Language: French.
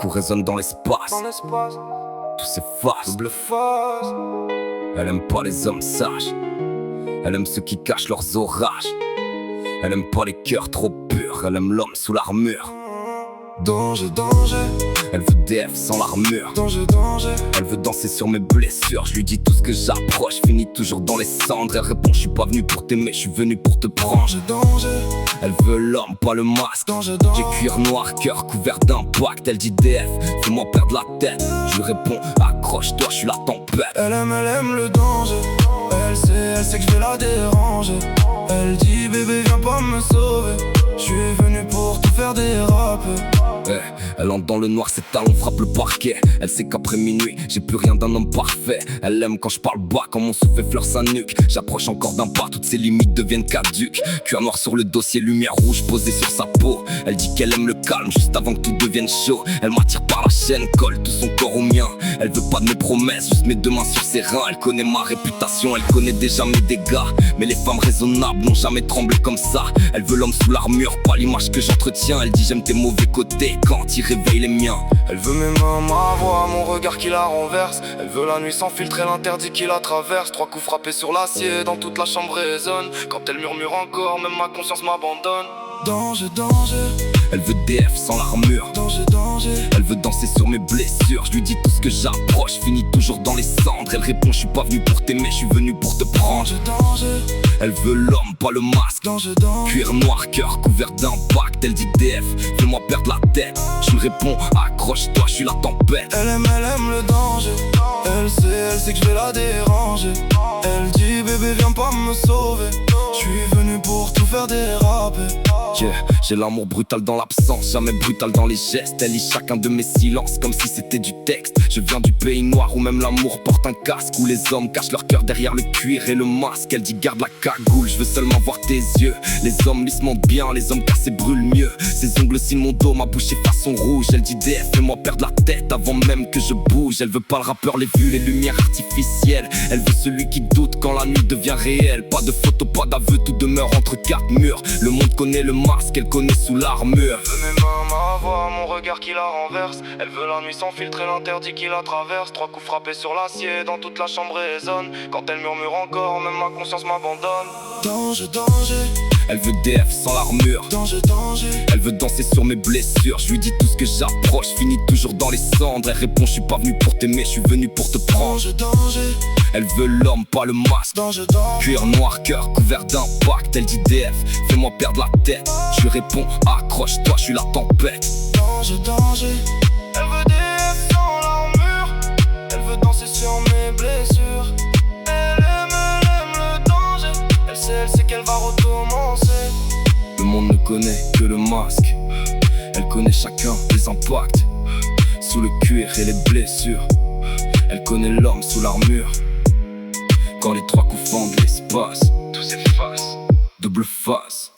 coups résonnent dans l'espace. Tout s'efface. Double face. Elle aime pas les hommes sages. Elle aime ceux qui cachent leurs orages. Elle aime pas les cœurs trop purs. Elle aime l'homme sous l'armure. Danger, danger. Elle veut DF sans l'armure. Danger, danger. Elle veut danser sur mes blessures. Je lui dis tout ce que j'approche finit toujours dans les cendres. Elle répond je suis pas venu pour t'aimer, je suis venu pour te prendre. Danger, danger. Elle veut l'homme, pas le masque. Danger, danger. J'ai cuir noir, cœur couvert d'impact. Elle dit DF, fais-moi perdre la tête. Je lui réponds accroche-toi, je suis la tempête. Elle aime le danger. Elle sait que je vais la déranger. Elle dit bébé viens pas me sauver. Je suis venu pour te faire déraper. Elle entre dans le noir, ses talons frappent le parquet. Elle sait qu'après minuit, j'ai plus rien d'un homme parfait. Elle aime quand je parle bas, quand mon souffle effleure sa nuque. J'approche encore d'un pas, toutes ses limites deviennent caduques. Cuir noir sur le dossier, lumière rouge posée sur sa peau. Elle dit qu'elle aime le calme, juste avant que tout devienne chaud. Elle m'attire par la chaîne, colle tout son corps au mien. Elle veut pas de mes promesses, juste mes deux mains sur ses reins. Elle connaît ma réputation, elle connaît déjà mes dégâts. Mais les femmes raisonnables n'ont jamais tremblé comme ça. Elle veut l'homme sous l'armure, pas l'image que j'entretiens. Elle dit j'aime tes mauvais côtés quand il réveille les miens. Elle veut mes mains, ma voix, mon regard qui la renverse. Elle veut la nuit sans filtre et l'interdit qui la traverse. 3 coups frappés sur l'acier, dans toute la chambre résonne. Quand elle murmure encore, même ma conscience m'abandonne. Danger, danger. Elle veut DF sans l'armure. Danger, danger. Elle veut danser sur mes blessures. Je lui dis tout ce que j'approche finit toujours dans les cendres. Elle répond je suis pas venu pour t'aimer, je suis venu pour te prendre. Danger, danger. Elle veut l'homme, pas le masque. Danger, danger. Cuir noir, cœur couvert d'impact. Elle dit DF, fais-moi perdre la tête. Je lui réponds accroche-toi, je suis la tempête. Elle aime le danger. Elle sait que je vais la déranger. Elle dit bébé viens pas me sauver. Je suis venu pour tout faire déraper. J'ai l'amour brutal dans l'absence, jamais brutal dans les gestes. Elle lit chacun de mes silences comme si c'était du texte. Je viens du pays noir où même l'amour porte un casque, où les hommes cachent leur cœur derrière le cuir et le masque. Elle dit garde la cagoule, je veux seulement voir tes yeux. Les hommes lisses montent bien, les hommes cassés brûlent mieux. Ses ongles signent mon dos, ma bouche est façon rouge. Elle dit DF, fais-moi perdre la tête avant même que je bouge. Elle veut pas le rappeur, les vues, les lumières artificielles. Elle veut celui qui doute quand la nuit devient réelle. Pas de photos, pas d'aveux, tout demeure entre 4 murs. Le monde connaît le masque, elle connaît sous l'armure. Elle veut mes mains, ma voix, mon regard qui la renverse. Elle veut la nuit sans filtre et l'interdit qui la traverse. 3 coups frappés sur l'acier, dans toute la chambre résonne. Quand elle murmure encore, même ma conscience m'abandonne. Danger, danger. Elle veut DF sans l'armure. Danger, danger. Elle veut danser sur mes blessures. Je lui dis tout ce que j'approche finit toujours dans les cendres. Elle répond je suis pas venu pour t'aimer, je suis venu pour te prendre. Danger, danger. Elle veut l'homme, pas le masque. Danger, danger. Cuir noir, cœur couvert d'impact. Elle dit DF, fais-moi perdre la tête. Je lui réponds accroche-toi, je suis la tempête. Danger, danger. Elle veut DF sans l'armure. Elle veut danser sur mes blessures. Elle aime le danger. Elle sait qu'elle va recommencer. Le monde ne connaît que le masque. Elle connaît chacun des impacts. Sous le cuir et les blessures. Elle connaît l'homme sous l'armure. Quand les 3 coups fendent l'espace, tout s'efface. Double face.